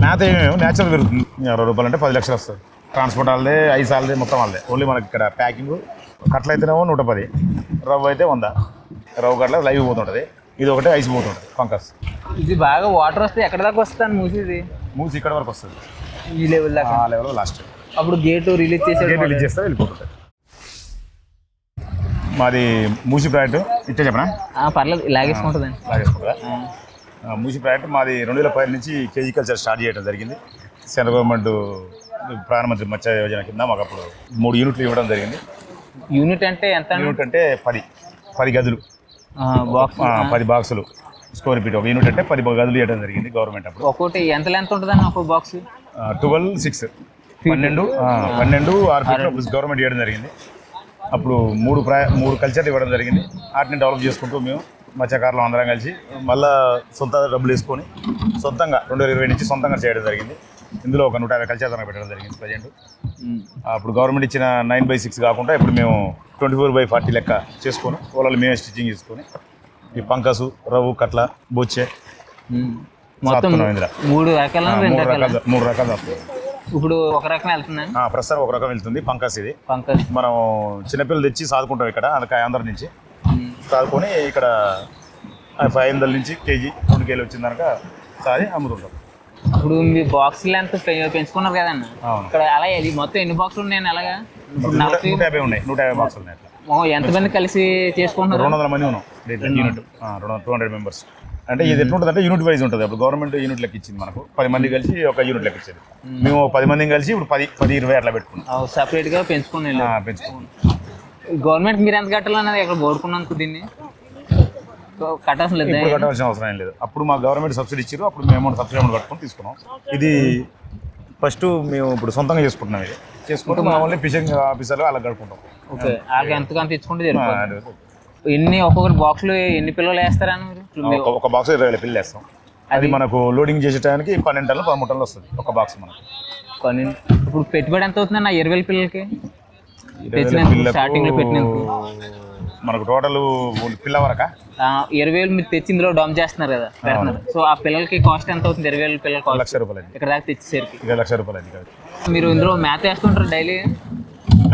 మేత ఏమేమి నేచురల్ పెరుగుతుంది. 60 రూపాయలు అంటే 10 లక్షలు వస్తుంది. ట్రాన్స్పోర్ట్ వాళ్ళదే, ఐస్ వాళ్ళదే, మొత్తం వాళ్ళదే. ఓన్లీ మనకి ఇక్కడ ప్యాకింగ్ కట్ల అయితేనేమో 110, రవ్వ అయితే 100. రవ్వ కట్ల లైవ్ పోతుంటుంది. ఇది ఒకటే ఐస్ పోతుంటుంది పంకస్. ఇది బాగా వాటర్ వస్తే ఎక్కడ దాకా వస్తాను మూసేది? మూసి ఇక్కడ వరకు వస్తుంది, ఈ లెవెల్ దాకా. ఆ లెవెల్ లాస్ట్. అప్పుడు గేట్ రిలీజ్ చేస్తే వెళ్ళిపోతుంది. మాది మూసి ప్రాజెక్టు ఇచ్చే చెప్పనా? పర్లేదు, లాగేసుకుంటుందండి. లాగేసుకుంటుందా? మూసి ప్రాజెక్టు మాది 2015 నుంచి కేజీ కల్చర్ స్టార్ట్ చేయడం జరిగింది. సెంట్రల్ గవర్నమెంట్ ప్రధానమంత్రి మత్స్య యోజన కింద మాకు అప్పుడు 3 యూనిట్లు ఇవ్వడం జరిగింది. యూనిట్ అంటే ఎంత? యూనిట్ అంటే 10 గదులు, బాక్స్ 10 బాక్సులు స్క్వేర్ ఫీట్. ఒక యూనిట్ అంటే 10 గదులు ఇవ్వడం జరిగింది గవర్నమెంట్ అప్పుడు. ఒక్కోటి ఎంత లెంత్ ఉంటుందండి ఒక బాక్స్? 12 6 ఫీట్లు గవర్నమెంట్ ఇవ్వడం జరిగింది. అప్పుడు 3 కల్చర్లు ఇవ్వడం జరిగింది. వాటిని డెవలప్ చేసుకుంటూ మేము మత్స్యకారులు అందరం కలిసి మళ్ళీ సొంత డబ్బులు వేసుకొని సొంతంగా 2020 నుంచి సొంతంగా చేయడం జరిగింది. ఇందులో ఒక 150 కల్చర్ దాకా పెట్టడం జరిగింది ప్రజెంట్. అప్పుడు గవర్నమెంట్ ఇచ్చిన 9/6 కాకుండా ఇప్పుడు మేము 24/40 లెక్క చేసుకొని వాళ్ళని మేమే స్టిచ్చింగ్ చేసుకొని ఈ పంకసు, రవ్వు, కట్ల, బొచ్చే మొత్తం 3 రకాలు వస్తుంది. ఇప్పుడు ఒక రకం వెళ్తుందండి? ప్రస్తుతం ఒక రకం వెళ్తుంది పంకస్. ఇది పంకస్ మనం చిన్నపిల్లలు తెచ్చి సాదుకుంటాం ఇక్కడ, అందుకే ఆంధ్ర నుంచి సాదుకొని ఇక్కడ 500 నుంచి కేజీ 2 కేజీలు వచ్చిన దాకా సాది అమ్ముతుంటాం. ఇప్పుడు మీ బాక్స్ లెంత్ పెంచుకున్నారు కదన్న, ఇక్కడ అలా మొత్తం ఎన్ని బాక్సులు ఉన్నాయండి? అలాగా 150 ఉన్నాయి. 150 బాక్సులు ఉన్నాయి. ఎంతమంది కలిసి చేసుకుంటున్నారు? 200 మంది ఉన్నాం యూనిట్, 200 మెంబర్స్. అంటే ఇది ఎట్లుంటుంది అంటే యూనిట్ వైజ్ ఉంటుంది. అప్పుడు గవర్నమెంట్ యూనిట్ లెక్క ఇచ్చింది మనకు, 10 మంది కలిసి ఒక యూనిట్ లెక్క ఇచ్చేది. మేము 10 మందిని కలిసి ఇప్పుడు 10-20 అట్లా పెట్టుకున్నాం. సపరేట్గా పెంచుకున్నాం. గవర్నమెంట్ మీరు ఎంత కట్టాలన్నది ఇక్కడ బోడుకున్నందుకు దీన్ని కట్టాల్సిన లేదు, కట్టాల్సిన అవసరం ఏం లేదు. అప్పుడు మా గవర్నమెంట్ సబ్సిడీ ఇచ్చారు, అప్పుడు మేము సబ్సిడీ అమౌంట్ కట్టుకొని తీసుకున్నాం. ఇది ఫస్ట్ మేము ఇప్పుడు సొంతంగా చేసుకుంటున్నాం. ఇది చేసుకుంటే మా ఓన్లీ ఫిషింగ్ ఆఫీసర్లు అలా గడుపుకుంటాం. ఓకే, వాళ్ళకి ఎంతకంత ఇచ్చుకుంటే ఎన్ని ఒక్కొక్కటి బాక్సులు ఎన్ని పిల్లలు వేస్తారా? ఒక బాక్స్ 20 పిల్లలు వేస్తాం. అది మనకు లోడింగ్ చేసే టైంకి 12 టన్నులు 13 టన్నులు వస్తుంది ఒక బాక్స్ మనకు. ఇప్పుడు పెట్టుబడి ఎంత అవుతుందన్న 20 పిల్లలకి? స్టార్టింగ్ లో పెట్టినందుకు మనకు టోటల్ పిల్ల వరకా 20,000 మీరు తెచ్చి ఇందులో డమ్ చేస్తున్నారు కదా, పెడుతున్నారు. సో ఆ పిల్లలకి కాస్ట్ ఎంత అవుతుంది? 20,000 పిల్లల కాస్ట్ 1,00,000 రూపాయలు. ఇక్కడ దాకా తెచ్చేసరికి 1,00,000 రూపాయలు. మీరు ఇందులో మేత వేస్తుంటారు డైలీ?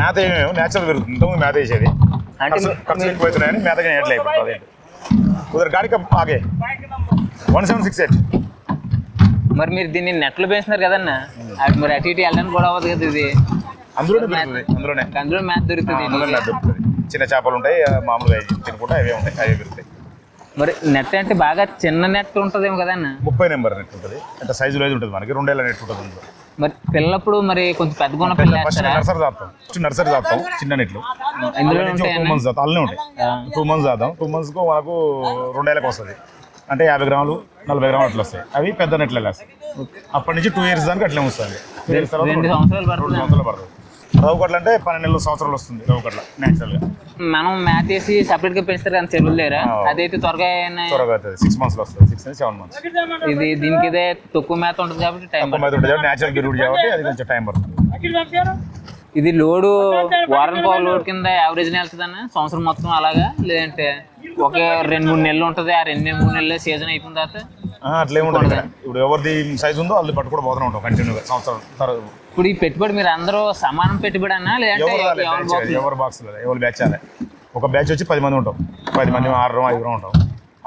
మేత ఏమేమి నేచురల్ పెరుగుతుంది, మేత వేసేది ఖర్చు ఎక్కువైతున్నాయని మేతగా ఎట్లా అయిపోతుంది. ఉదర్ గాడి ఆగే 1768. మరి మీరు దీన్ని నెట్లు వేస్తున్నారు కదన్న, మరి అటు ఇటు వెళ్ళడానికి కూడా అవ్వదు కదా. ఇది అందులో మేత దొరుకుతుంది. చిన్న చేపలు ఉంటాయి, మామూలుగా తినుకుంటా అవే ఉంటాయి, అవే పెరుగుతాయి. మరి నెట్ అంటే బాగా చిన్న నెట్ ఉంటుందేమో కదన్న? 30 నెంబర్ నెట్ ఉంటుంది. అంటే సైజులో అయితే ఉంటుంది మనకి, 2 ఏళ్ళ నెట్ ఉంటుంది అందులో. మరి పిల్లప్పుడు మరి కొంచెం పెద్ద గుణ పిల్లలు నర్సరీ దాస్తాం చిన్న నెట్లు. ఇందులో 2 months దాతాం, అల్లనే ఉంటాయి. 2 months దాతాం. 2 monthsకు మనకు 2 ఏళ్ళకి వస్తుంది. అంటే 50 గ్రాములు 40 గ్రాములు అట్లా వస్తాయి. అవి పెద్ద నెట్లు వేస్తాయి. అప్పటి నుంచి 2 years దానికి అట్లే వస్తుంది. 2 సంవత్సరాలు పడుతుంది. రవ్వు కట్ల అంటే 12 సంవత్సరాలు వస్తుంది. రవ్వు కట్ల నేచురల్ గా మనం మ్యాథ్ వేసి సపరేట్ గా పెంచుతారు కానీ చెరువులు లేరా? అదైతే త్వరగా 6 months లో వస్తుంది. 6 నుంచి 7 months. ఇది దీనికి ఇదే తక్కువ మేత ఉంటుంది కాబట్టి టైం పడుతుంది. నేచురల్ పెరుగుడు కాబట్టి అది కొంచెం టైం పడుతుంది. ఇది లోడు వారానికి ఒక లోడ్ కింద యావరేజ్ వెళ్తుంది అన్న సంవత్సరం మొత్తం అలాగా, లేదంటే ఒక 2-3 నెలలు ఉంటుంది, ఆ 2-3 నెలలు సీజన్ అయిపోయిన తర్వాత అట్లేముంటుంది. ఇప్పుడు ఎవరిది సైజ్ ఉందో వాళ్ళు పట్టుకుంటూ పోతూనే ఉంటాం కంటిన్యూగా సంవత్సరం. ఇప్పుడు ఈ పెట్టుబడి మీరు అందరూ సమానం పెట్టుబడి అన్నా, లేదంటే ఎవరు బాక్స్ ఎవరు బ్యాచ్ అదే. ఒక బ్యాచ్ వచ్చి 10 మంది ఉంటాం, 10 మంది 6-5 ఉంటాం.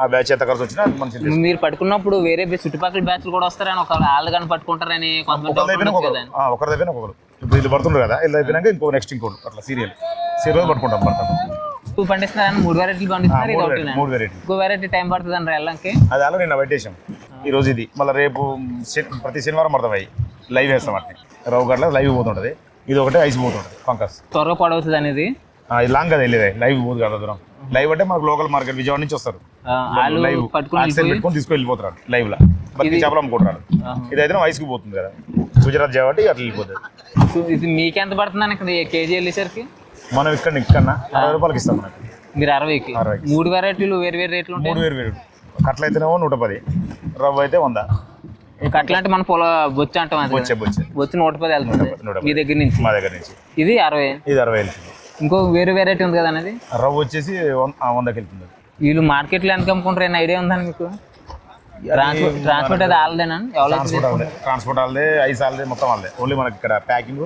ఆ బ్యాచ్ ఎంత ఖర్చు వచ్చినా మంచి. మీరు పట్టుకున్నప్పుడు వేరే చుట్టుపక్కల బ్యాచ్లు కూడా వస్తారని, ఒక వాళ్ళు కానీ పట్టుకుంటారని కొంతమంది. ఒకరి దగ్గర ఒకరు ఇప్పుడు వీళ్ళు పడుతుంటారు కదా, వీళ్ళు అయిపోయినాక నెక్స్ట్ ఇంకోటి అట్లా సీరియల్ పట్టుకుంటాం. పండిస్తున్నారని 3 వెరైటీలు పండిస్తున్నారు. 3 వెరైటీ. ఇంకో వెరైటీ టైం పడుతుంది అండి వెళ్ళడానికి. అది అలా నిన్న పెట్టేసాం. ఈ రోజు ఇది మళ్ళీ రేపు ప్రతి శనివారం పడతాం. అవి లైవ్ వేస్తాం. వాటిని రవ్వు గట్ల లైవ్ పోతుంటుంది. ఇది ఒకటే ఐస్ పోతుంటుంది పంకస్. త్వరగా పడవుతుంది అనేది. ఇది లాంగ్ కదా వెళ్ళేది, లైవ్ పోదు కదా దూరం. లైవ్ అంటే మనకు లోకల్ మార్కెట్ విజయవాడ నుంచి వస్తారు, లైవ్ పెట్టుకొని తీసుకెళ్ళిపోతారు లైవ్ లా. బతికి చేపలు అమ్ముకుంటారు. ఇదైతే ఐస్కి పోతుంది కదా, గుజరాత్ కాబట్టి అట్లా వెళ్ళిపోతుంది. ఇది మీకు ఎంత పడుతుంది ఇక్కడ కేజీ వెళ్ళేసరికి? మనం ఇక్కడ 60 రూపాయలకి ఇస్తాం. మనకి మీరు 60కి 3 వెరైటీలు వేరు వేరు రేట్లు ఉంటాయి. 3 వేరు కట్ల అయితేనేమో 110, రవ్వ అయితే 100. కట్ల అంటే మన బొచ్చు అంటాం. బొచ్చు 110 వెళ్తుంది మీ దగ్గర నుంచి. మా దగ్గర నుంచి ఇది 60. ఇది 60 వెళ్తుంది. ఇంకో వేరే వెరైటీ ఉంది కదా అనేది. రవ్వ వచ్చేసి 100కి వెళ్తుంది. వీళ్ళు మార్కెట్లో ఎంత అమ్ముకుంటారు అనే ఐడియా ఉందని మీకు? ట్రాన్స్పోర్ట్ అది వాళ్ళదేనా? ట్రాన్స్పోర్ట్ వాళ్ళదే, ఐస్ వాళ్ళదే, మొత్తం వాళ్ళదే. ఓన్లీ మనకి ఇక్కడ ప్యాకింగ్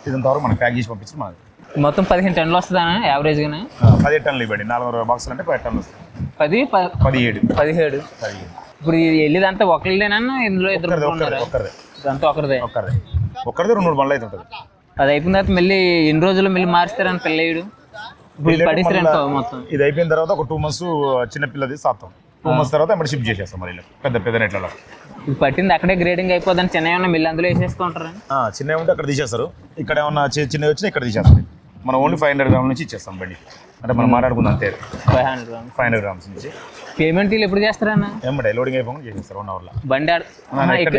ఇదంత వరకు మనకి ప్యాక్ చేసి పంపించి మనకి మొత్తం 15 టన్నులు వస్తుందా యావరేజ్గానే? 17 టన్నులు ఇవ్వండి. 40 బాక్సులు అంటే 10 టన్నులు వస్తుంది. 17 ఇప్పుడు వెళ్ళేదంతా ఒకరిదేనా? ఇందులో ఇద్దరు ఒక్కరిదే ఇదంతా ఒకరిదే 2-3 బండ్లు అయితే ఉంటుంది. అది అయిపోయిన తర్వాత మళ్ళీ ఎన్ని రోజులు మళ్ళీ మారుస్తారని పిల్లయ్యడు? ఇప్పుడు పడిస్తారనుకో మొత్తం. ఇది అయిపోయిన తర్వాత ఒక 2 months చిన్న పిల్లది సాపుతాం. 2 months తర్వాత మరి షిఫ్ట్ చేసేస్తాం. మరి పెద్ద నెట్లలో ఇది పట్టింది అక్కడే గ్రేడింగ్ అయిపోద్దని చిన్న ఏమన్నా మిల్లు అందులో వేసేస్తూ ఉంటారు. చిన్నవి ఉంటే అక్కడ తీసేస్తారు. ఇక్కడ ఏమన్నా చిన్నవి వచ్చినా ఇక్కడ తీసేస్తారు. మనం ఓన్లీ 500 grams నుంచి ఇచ్చేస్తాం బండి. అంటే మనం మాట్లాడుకుందాం అంతే. 500 grams నుంచి పేమెంట్ వీళ్ళు ఎప్పుడు చేస్తారన్న? ఏమంటే లోడింగ్ అయిపోయి చేసేస్తారు 1 hourలో. బండి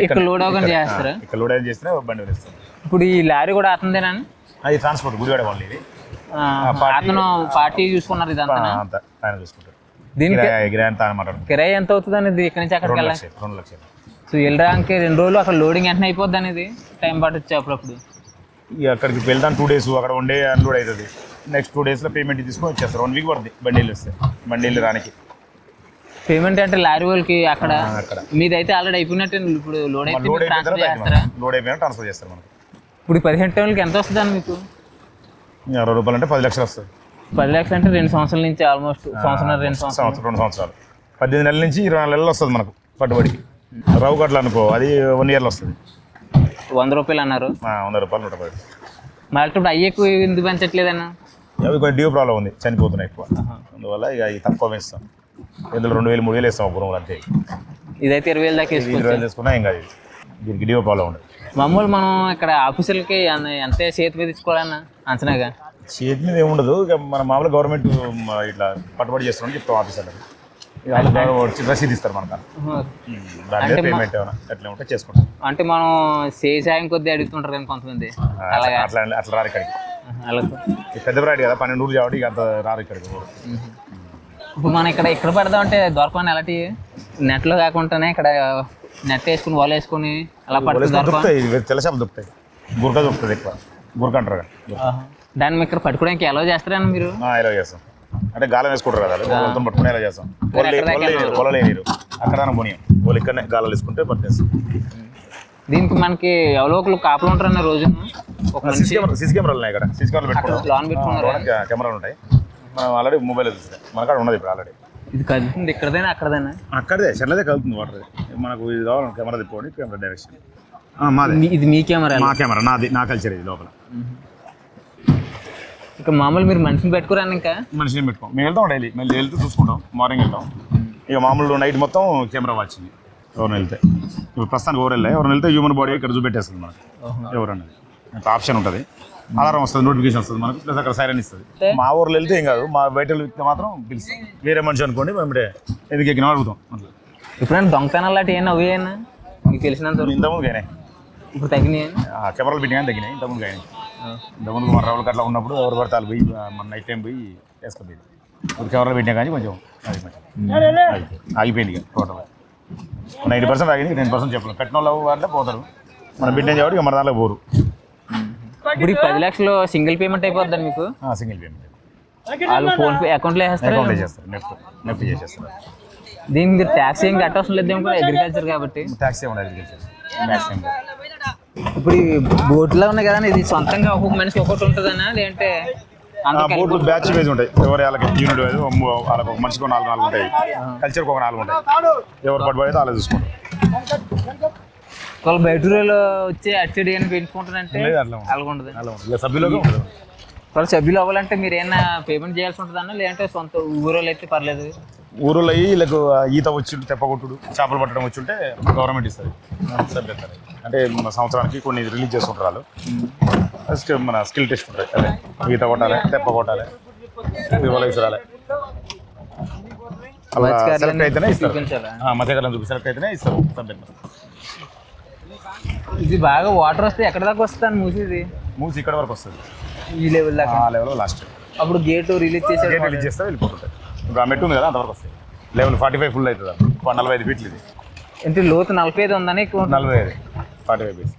ఇక్కడ లోడ్ అవ్వకుండా చేస్తారా? ఇక్కడ లోడ్ అయిన చేస్తే బండి వేస్తారు. ఇప్పుడు ఈ లారీ కూడా అతనిదేనా? అది ట్రాన్స్పోర్ట్ గుడివాడ వాళ్ళు. ఇది అతను పార్టీ చూసుకున్నారు ఇదంతా అంతా ఆయన చూసుకుంటారు. దీనికి మాట్లాడుకుంటారు. కిరాయి ఎంత అవుతుంది అనేది ఇక్కడ నుంచి అక్కడికి వెళ్ళాలి? 2 లక్షలు. సో వెళ్ళడానికి 2 రోజులు అక్కడ లోడింగ్ వెంటనే అయిపోద్ది అనేది టైం పట్టొచ్చు అప్పుడప్పుడు. ఇక అక్కడికి వెళ్తాను 2 days, అక్కడ 1 day అన్లోడ్ అవుతుంది. నెక్స్ట్ 2 daysలో పేమెంట్ తీసుకొని వచ్చేస్తారు. 1 week పడుతుంది బండిలు వస్తే. బండిలు రానికి పేమెంట్ అంటే లారీ వాళ్ళకి అక్కడ మీది అయితే ఆల్రెడీ అయిపోయినట్టు. ఇప్పుడు లోడ్ అయిపోయి ట్రాన్స్ఫర్ చేస్తారా? లోడ్ అయిపోయినా ట్రాన్స్ఫర్ చేస్తారు మనకి. ఇప్పుడు 15 టన్నులకి ఎంత వస్తుంది అని మీకు? 60 రూపాయలు అంటే 10 లక్షలు వస్తుంది. 10 లక్షలు అంటే 2 సంవత్సరాల నుంచి ఆల్మోస్ట్ 2 సంవత్సరాలు 2 సంవత్సరాలు 18 నెలల నుంచి 24 నెలలు వస్తుంది మనకు పట్టుబడికి. రవ్వు కట్టలు అనుకో అది 1 yearలో వస్తుంది. 100 రూపాయలు అన్నారు. 100 రూపాయలు 110. మళ్ళీ ఇప్పుడు అయ్యి ఎక్కువ ఎందుకు పెంచట్లేదన్నా? అవి కొంచెం డ్యూ ప్రాబ్లం ఉంది, చనిపోతున్నాయి ఎక్కువ. అందువల్ల ఇక అవి తక్కువ వేస్తాం. ఇందులో 2,000-3,000 వేస్తాం ఒక రూమ్లో అంతే. ఇదైతే 20,000 దాకా 20,000 తీసుకున్నా ఏం కాదు. దీనికి డ్యూ ప్రాబ్లం ఉండదు. మామూలు మనం ఇక్కడ ఆఫీసులకి ఎంత చేతి మీద తీసుకోవాలన్నా అంచనాగా? చేతి మీద ఏముండదు. ఇక మన మామూలు గవర్నమెంట్ ఇట్లా పట్టుబడి చేస్తున్నాం చెప్తాం ఆఫీసర్లకు. రసీదు ఇస్తారు మనకు. దాంట్లో పేమెంట్ ఏమైనా ఎట్లా ఉంటే చేసుకుంటాం. అంటే మనం సాయం కొద్దీ అడుగుతుంటారు కానీ కొంతమంది అట్లా రారు ఇక్కడికి. పెద్ద బ్రాడ్ కదా 12 ఊరు కాబట్టి ఇక అంత రారు ఇక్కడికి. ఇప్పుడు మనం ఇక్కడ పెడదాం అంటే దొరకని ఎలాంటి నెట్లో కాకుండానే ఇక్కడ నెట్ వేసుకుని వాళ్ళు వేసుకుని అలా దొరుకుతాయి. తెల్ల చేపలు దొరుకుతాయి. గురక దొరుకుతుంది ఎక్కువ. గురక అంటారు కదా. దాన్ని ఇక్కడ పట్టుకోవడానికి ఎలా చేస్తారని మీరు? ఎలా చేస్తాం అంటే గాలం వేసుకుంటారు కదా, వాళ్ళతో పట్టుకుని ఎలా చేస్తాం. పొలలేరు అక్కడ పోనీయం. వాళ్ళు ఇక్కడనే గాలాలు వేసుకుంటే పట్టేస్తాం. దీనికి మనకి ఎవరో ఒకరు కాపలు ఉంటారన్న రోజు. సీసీ కెమెరాలు ఉన్నాయి ఇక్కడ. సీసీ కెమెరాలు పెట్టుకుంటాం. కెమెరాలు ఉంటాయి. మనం ఆల్రెడీ మొబైల్ చూస్తాం. మన కాడ ఉన్నది ఇప్పుడు ఆల్రెడీ. ఇది కలుపుతుంది ఇక్కడదేనా అక్కడదేనా? అక్కడే చెల్లదే కలుపుతుంది వాటర్. మనకు ఇది కావాలి కెమెరా తిప్పుకోండి. కెమెరా డైరెక్షన్ ఇది మీ కెమెరా? మా కెమెరా నాది, నా కల్చర్ ఇది లోపల. ఇక మామూలు మీరు మనిషిని పెట్టుకోరాను? ఇంకా మనిషిని పెట్టుకోం. మేము వెళ్తాం డైలీ. మళ్ళీ వెళ్తూ చూసుకుంటాం. మార్నింగ్ వెళ్తాం. ఇక మామూలు నైట్ మొత్తం కెమెరా వచ్చింది. ఎవరిని వెళ్తే ఇప్పుడు ప్రస్తుతానికి ఎవరైనా వెళ్తే హ్యూమన్ బాడీ ఇక్కడ చూపెట్టేస్తుంది మనకు. ఎవరన్నా ఆప్షన్ ఉంటుంది. అలారం వస్తుంది, నోటిఫికేషన్ వస్తుంది మనకు. ప్లస్ అక్కడ సైరన్ ఇస్తుంది. మా ఊర్లో వెళ్తే ఏం కాదు. మా బయట వెళ్తే మాత్రం పిలుస్తాం. వేరే మనిషి అనుకోండి మేము ఎందుకు ఎక్కినా అడుగుతాం. ఇప్పుడైనా దొంగతనాలు లాంటి ఏమైనా అవేనా మీకు తెలిసినంత? ఇంతకుముందు అయినాయి. ఇప్పుడు తగ్గినాయి. కెమెరాలు పెట్టినా తగ్గినాయి. ఇంతకుముందు అయినాయి. ఇంతకుముందు మన రౌలు కట్లా ఉన్నప్పుడు ఎవరు పడతారు పోయి మన నైట్ టైం పోయి వేసుకోలేదు. ఇప్పుడు కెమెరాలు పెట్టినా కానీ కొంచెం ఆగిపోయింది. ఇక టోటల్ 90% ఆగింది. 10% చెప్పలేదు. పెట్టిన వాళ్ళే పోతారు. మనం పెట్టిన కాబట్టి ఇక మన దాంట్లో పోరు. ఇప్పుడు 10 లక్షలు సింగిల్ పేమెంట్ అయిపోద్దని మీకు? Single payment. వాళ్ళు ఫోన్పే అకౌంట్లో వేస్తారు. నెఫ్ట్ చేసేస్తారు. దీనికి మీరు ట్యాక్స్ ఏం కట్టవసరం లేదు కూడా, అగ్రికల్చర్ కాబట్టి. ట్యాక్స్ ఏమి అగ్రికల్చర్. ఇప్పుడు బోట్లో ఉన్నాయి కదా, ఇది సొంతంగా ఒక్కొక్క మనిషి ఒక్కొక్కటి ఉంటుందన్నా లేదంటే? బోట్లు బ్యాచ్ వైజ్ ఉంటాయి. ఎవరు వాళ్ళకి యూనిట్ వైజ్ వాళ్ళకి ఒక మనిషికి 4 ఉంటాయి. కల్చర్కి ఒక 4 ఉంటాయి. ఎవరు పట్టుబడితే అలా చూసుకుంటారు. వాళ్ళు బయట వచ్చి అచ్చడి అని పెంచుకుంటారంటే అలాగ ఉంటుంది. సభ్యులుగా ఉంటుంది. వాళ్ళు సభ్యులు అవ్వాలంటే మీరు ఏమైనా పేమెంట్ చేయాల్సి ఉంటుందన్నా లేదంటే సొంత ఊరోళ్ళు అయితే పర్లేదు? ఊరిలో వీళ్ళకు ఈత వచ్చి తెప్పకొట్టుడు చేపలు పట్టడం వచ్చి ఉంటే గవర్నమెంట్ ఇస్తుంది. అంటే మన సంవత్సరానికి కొన్ని రిలీజ్ చేసుకుంటారు వాళ్ళు. మన స్కిల్ టెస్ట్ ఉంటాయి. అదే ఈత కొట్టాలి, తెప్ప కొట్టాలి, వాళ్ళకి ఇస్తారాలి. అలా సెలెక్ట్ అయితేనే ఇస్తారు. మధ్యకాలం చూపి సెలెక్ట్ అయితేనే ఇస్తారు సభ్యత. ఇది బాగా వాటర్ వస్తే ఎక్కడ దాకా వస్తుంది? మూసి ఇక్కడ వరకు వస్తుంది. ఈ లెవెల్ దాకా? ఆ లెవెల్ లాస్ట్. అప్పుడు గేట్ రిలీజ్ చేస్తే వెళ్ళిపోతుంటాయి. ఇప్పుడు ఆ మెట్టు ఉంది కదా అంతవరకు వస్తాయి. లెవెల్ 45 ఫుల్ అవుతుంది. 45 ఫీట్లు ఇది. అంటే లోతు 45 ఉందని? 45 45 ఫీట్స్.